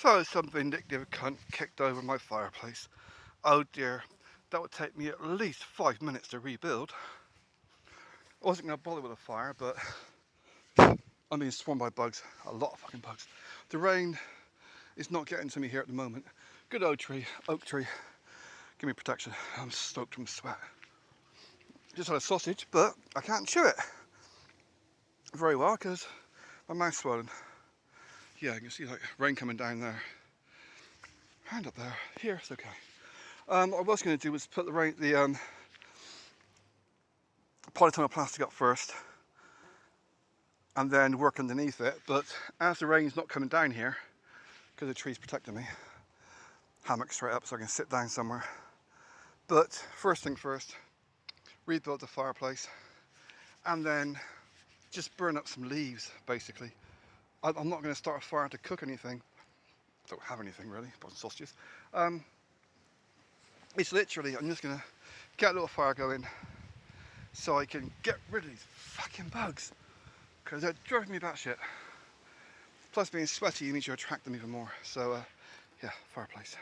So some vindictive cunt kicked over my fireplace. Oh dear, that would take me at least 5 minutes to rebuild. I wasn't going to bother with a fire, but I'm being swarmed by bugs. A lot of fucking bugs. The rain is not getting to me here at the moment. Good oak tree. Give me protection. I'm stoked from sweat. Just had a sausage, but I can't chew it very well because my mouth's swollen. Yeah, you can see like rain coming down there. Hand up there. Here, it's okay. What I was going to do was put the polytunnel plastic up first and then work underneath it, but as the rain's not coming down here because the tree's protecting me, hammock straight up so I can sit down somewhere. But first thing first, rebuild the fireplace and then just burn up some leaves basically. I'm not going to start a fire to cook anything. Don't have anything really, but some sausages. It's literally, I'm just going to get a little fire going so I can get rid of these fucking bugs because they're driving me batshit. Plus being sweaty means you attract them even more. So yeah, fireplace.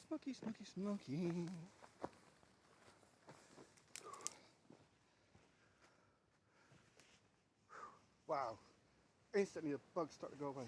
Smoky, smoky, smoky. Wow. Instantly the bugs start to go away.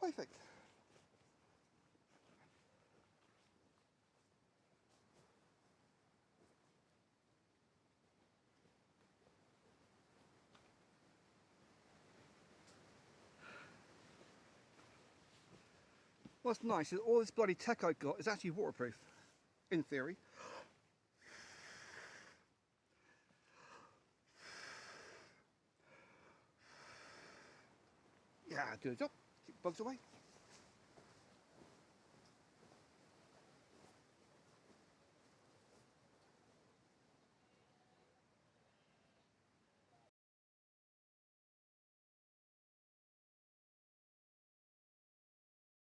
Perfect. What's nice is all this bloody tech I've got is actually waterproof, in theory. Yeah, do the job. Keep bugs away.